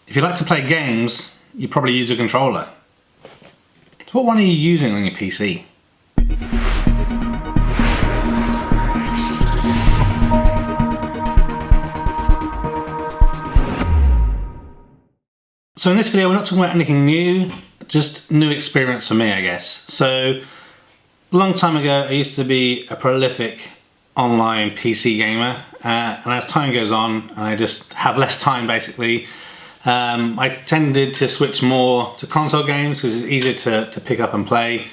if you like to play games, you probably use a controller. So what one are you using on your PC? So in this video we're not talking about anything new, just new experience for me, I guess. So a long time ago I used to be a prolific online PC gamer, and as time goes on and I just have less time basically, I tended to switch more to console games because it's easier to pick up and play.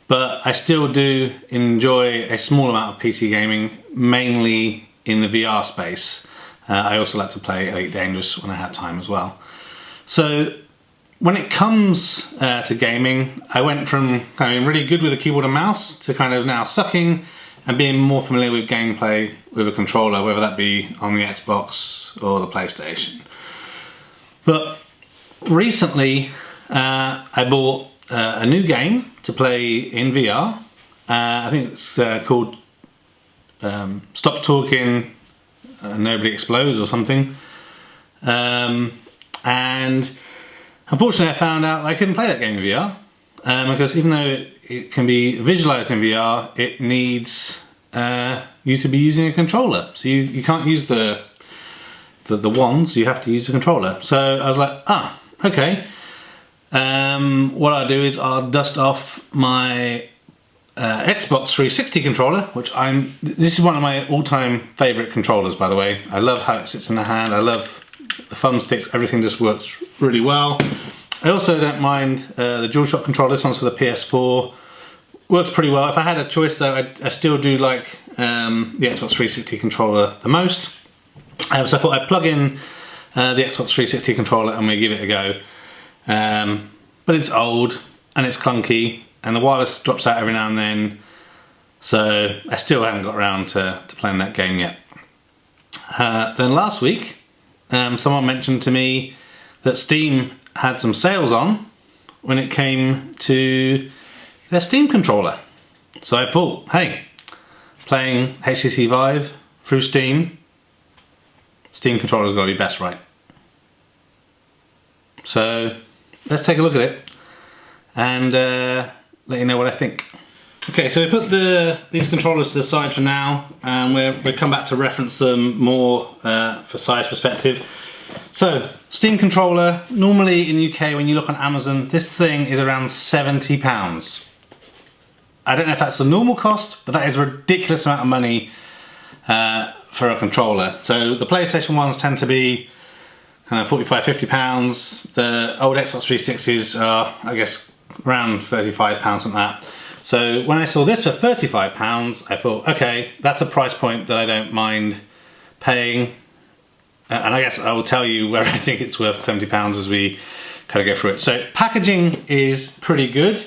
But I still do enjoy a small amount of PC gaming, mainly in the VR space. I also like to play Elite Dangerous when I have time as well. So when it comes to gaming, I went from kind of being really good with a keyboard and mouse to kind of now sucking and being more familiar with gameplay with a controller, whether that be on the Xbox or the PlayStation. But recently I bought a new game to play in VR. I think it's called Stop Talking Nobody Explodes or something. And unfortunately I found out I couldn't play that game in VR because even though it can be visualized in VR, it needs you to be using a controller. So you can't use the wands, you have to use a controller. So I was like, okay. What I'll do is I'll dust off my Xbox 360 controller, this is one of my all-time favorite controllers, by the way. I love how it sits in the hand, I love the thumbsticks, everything just works really well. I also don't mind the DualShock controller. This one's for the PS4. Works pretty well. If I had a choice though, I still do like the Xbox 360 controller the most. So I thought I'd plug in the Xbox 360 controller and we give it a go. But it's old and it's clunky and the wireless drops out every now and then. So I still haven't got around to playing that game yet. Then last week, someone mentioned to me that Steam had some sales on when it came to their Steam controller. So I thought, hey, playing HTC Vive through Steam controller's got to be best, right? So let's take a look at it and let you know what I think. Okay, so we put these controllers to the side for now, and we'll come back to reference them more for size perspective. So, Steam controller, normally in the UK when you look on Amazon, this thing is around £70. I don't know if that's the normal cost, but that is a ridiculous amount of money for a controller. So the PlayStation ones tend to be kind of £45, £50. The old Xbox 360s are, I guess, around £35, something like that. So when I saw this for £35, I thought, okay, that's a price point that I don't mind paying. And I guess I will tell you whether I think it's worth £70 as we kind of go through it. So packaging is pretty good.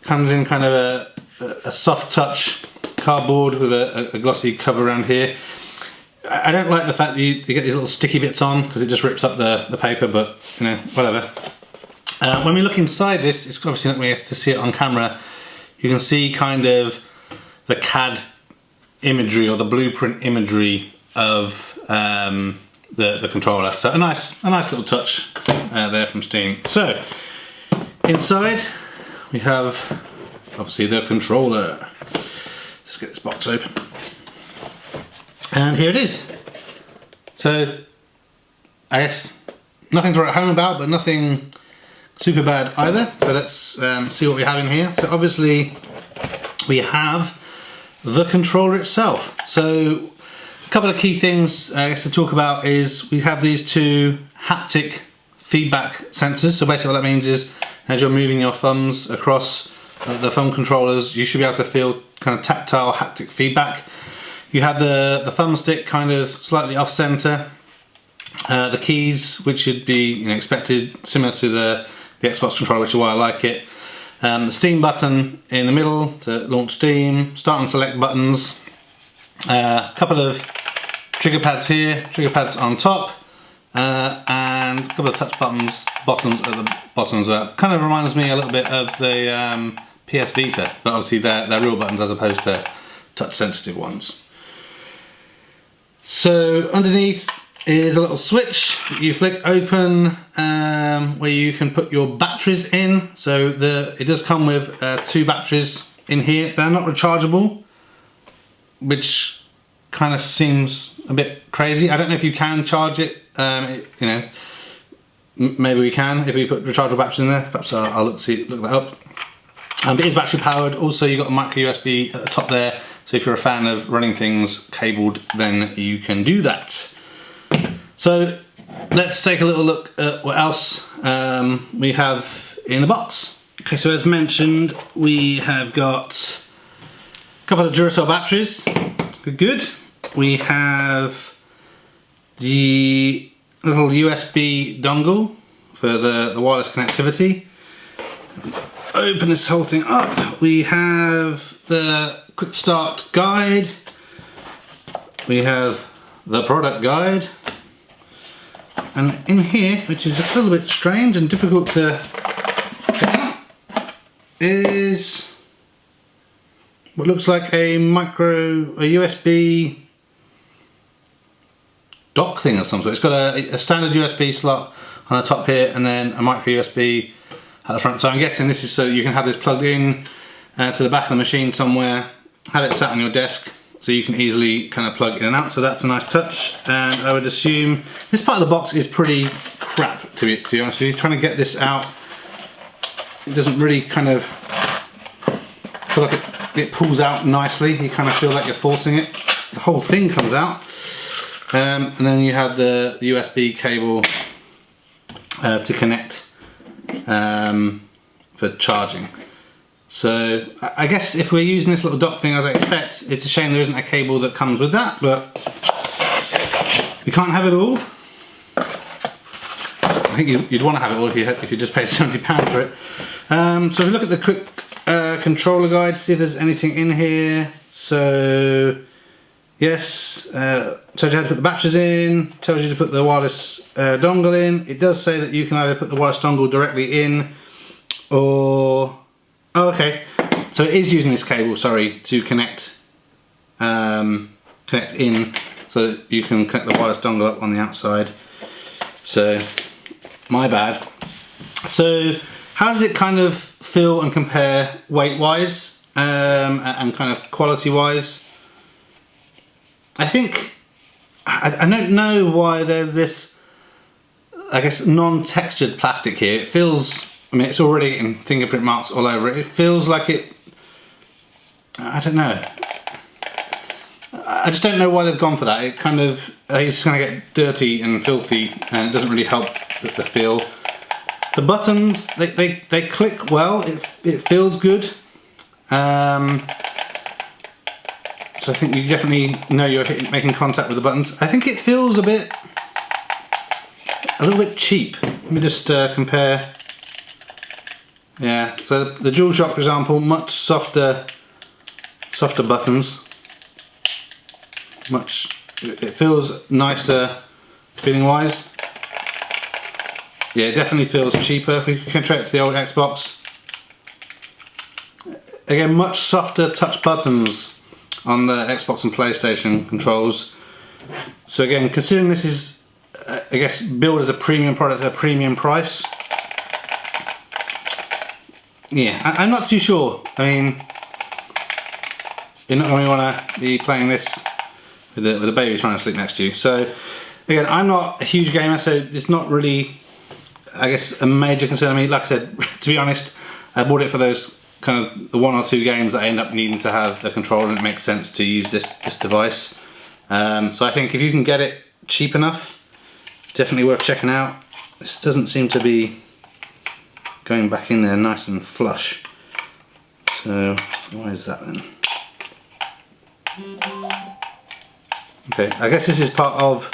Comes in kind of a soft touch cardboard with a glossy cover around here. I don't like the fact that you get these little sticky bits on because it just rips up the paper, but you know, whatever. When we look inside this, it's obviously not going to see it on camera. You can see kind of the CAD imagery or the blueprint imagery of the controller. So a nice little touch there from Steam. So inside we have obviously the controller. Let's get this box open. And here it is. So I guess nothing to write home about, but nothing super bad either. So let's see what we have in here. So obviously we have the controller itself. So a couple of key things I guess to talk about is we have these two haptic feedback sensors. So basically what that means is as you're moving your thumbs across the thumb controllers, you should be able to feel kind of tactile haptic feedback. You have the thumbstick kind of slightly off center. The keys, which should be expected, similar to the Xbox controller, which is why I like it. The Steam button in the middle to launch Steam. Start and select buttons. A couple of trigger pads here, trigger pads on top, and a couple of touch bottoms at the bottoms. That kind of reminds me a little bit of the PS Vita, but obviously they're real buttons as opposed to touch sensitive ones. So underneath is a little switch that you flick open where you can put your batteries in. So it does come with 2 batteries in here. They're not rechargeable, which kind of seems a bit crazy. I don't know if you can charge it. You know, maybe we can if we put rechargeable batteries in there. Perhaps I'll look that up. It is battery powered. Also, you've got a micro USB at the top there. So if you're a fan of running things cabled, then you can do that. So let's take a little look at what else we have in the box. Okay, so as mentioned, we have got a couple of Duracell batteries. Good. We have the little USB dongle for the wireless connectivity. Open this whole thing up. We have the quick start guide. We have the product guide. And in here, which is a little bit strange and difficult to get out, is what looks like a USB dock thing of some sort. It's got a standard USB slot on the top here and then a micro USB at the front. So I'm guessing this is so you can have this plugged in to the back of the machine somewhere, have it sat on your desk so you can easily kind of plug in and out. So that's a nice touch. And I would assume this part of the box is pretty crap, to be honest with you. Trying to get this out, it doesn't really kind of feel like it pulls out nicely. You kind of feel like you're forcing it. The whole thing comes out. And then you have the USB cable to connect for charging. So I guess if we're using this little dock thing as I expect, it's a shame there isn't a cable that comes with that, but you can't have it all. I think you'd want to have it all if you just paid £70 for it. So if we look at the quick controller guide, see if there's anything in here. So yes, tells you how to put the batteries in, tells you to put the wireless dongle in. It does say that you can either put the wireless dongle directly in or... Oh, okay. So it is using this cable, sorry, to connect in so that you can connect the wireless dongle up on the outside. So, my bad. So, how does it kind of feel and compare weight-wise and kind of quality-wise? I think, I don't know why there's this, I guess, non-textured plastic here. It feels, I mean, it's already getting fingerprint marks all over it. It feels like it, I don't know. I just don't know why they've gone for that. It kind of, it's going to get dirty and filthy and it doesn't really help the feel. The buttons, they click well. It feels good. So I think you definitely know you're making contact with the buttons. I think it feels a little bit cheap. Let me just compare. Yeah, so the DualShock, for example, much softer buttons. It feels nicer feeling wise. Yeah, it definitely feels cheaper. If we compare it to the old Xbox. Again, much softer touch buttons on the Xbox and PlayStation controls. So again, considering this is, I guess, billed as a premium product at a premium price, yeah, I'm not too sure. I mean, you're not going to want to be playing this with a baby trying to sleep next to you. So again, I'm not a huge gamer, so it's not really, I guess, a major concern to me. Like I said, to be honest, I bought it for those kind of the 1 or 2 games that I end up needing to have the controller, and it makes sense to use this device. So I think if you can get it cheap enough, definitely worth checking out. This doesn't seem to be going back in there nice and flush. So why is that then? Okay, I guess this is part of,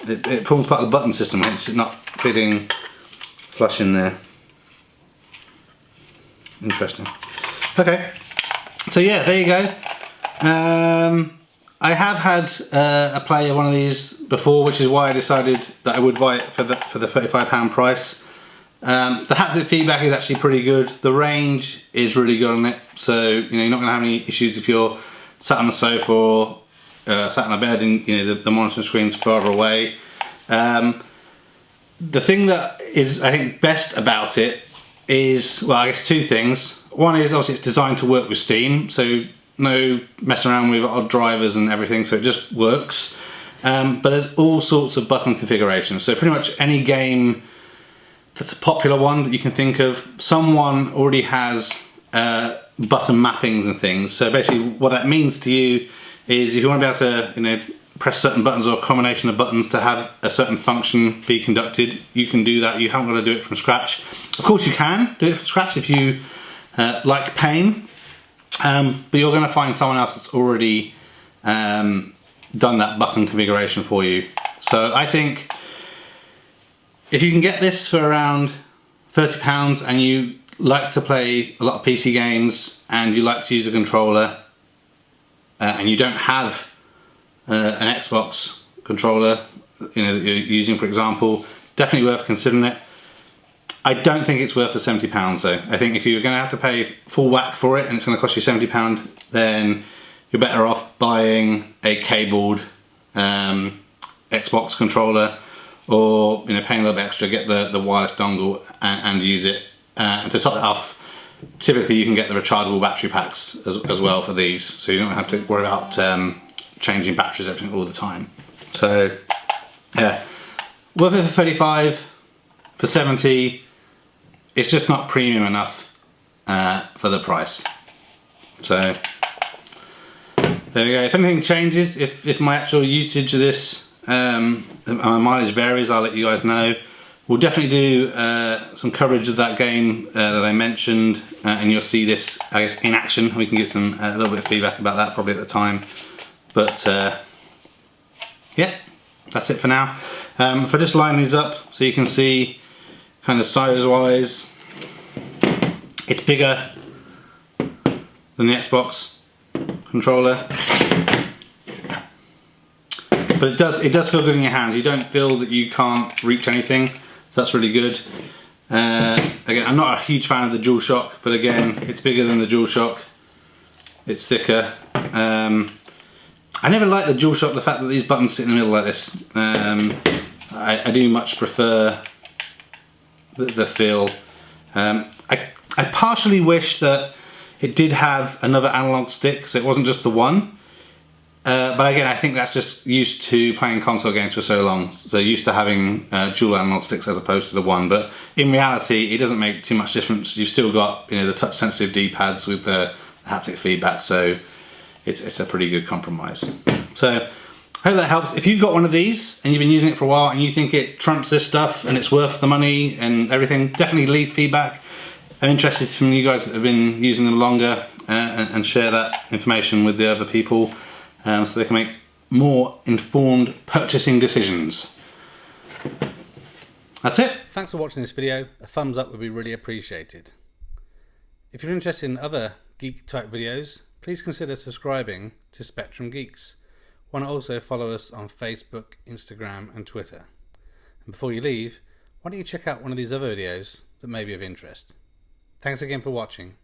it forms part of the button system, hence it's not fitting flush in there. Interesting. Okay, so yeah, there you go. I have had a play of one of these before, which is why I decided that I would buy it for the £35 price. The haptic feedback is actually pretty good. The range is really good on it, so you know you're not going to have any issues if you're sat on the sofa or sat in a bed and the monitoring screen's farther away. The thing that is, I think, best about it is, well, I guess two things. One is obviously it's designed to work with Steam, so no messing around with odd drivers and everything, so it just works. But there's all sorts of button configurations, so pretty much any game that's a popular one that you can think of, someone already has button mappings and things. So basically what that means to you is if you want to be able to press certain buttons or a combination of buttons to have a certain function be conducted, you can do that. You haven't got to do it from scratch. Of course you can do it from scratch if you like pain, but you're going to find someone else that's already done that button configuration for you. So I think if you can get this for around £30 and you like to play a lot of PC games and you like to use a controller and you don't have an Xbox controller that you're using, for example, definitely worth considering it. I don't think it's worth the £70 though. I think if you're going to have to pay full whack for it and it's going to cost you £70, then you're better off buying a cabled Xbox controller, or paying a little bit extra, get the wireless dongle and use it. And to top that off, typically you can get the rechargeable battery packs as well for these, so you don't have to worry about changing batteries everything all the time. So yeah, worth it for 35, for 70, it's just not premium enough for the price. So there we go. If anything changes, if my actual usage of this, my mileage varies, I'll let you guys know. We'll definitely do some coverage of that game that I mentioned, and you'll see this, I guess, in action. We can give some a little bit of feedback about that probably at the time. But yeah, that's it for now. If I just line these up so you can see kind of size-wise, it's bigger than the Xbox controller. But it does feel good in your hands. You don't feel that you can't reach anything, so that's really good. Again, I'm not a huge fan of the DualShock, but again, it's bigger than the DualShock. It's thicker. I never liked the DualShock, the fact that these buttons sit in the middle like this. I do much prefer the feel. I partially wish that it did have another analog stick, so it wasn't just the one. But again, I think that's just used to playing console games for so long, so used to having dual analog sticks as opposed to the one. But in reality, it doesn't make too much difference. You've still got the touch sensitive D-pads with the haptic feedback, so it's a pretty good compromise. So I hope that helps. If you've got one of these and you've been using it for a while and you think it trumps this stuff and it's worth the money and everything, definitely leave feedback. I'm interested from you guys that have been using them longer, and share that information with the other people. So they can make more informed purchasing decisions. That's it. Thanks for watching this video. A thumbs up would be really appreciated. If you're interested in other geek type videos, please consider subscribing to Spectrum Geeks. Why not also follow us on Facebook, Instagram and Twitter. And before you leave, why don't you check out one of these other videos that may be of interest. Thanks again for watching.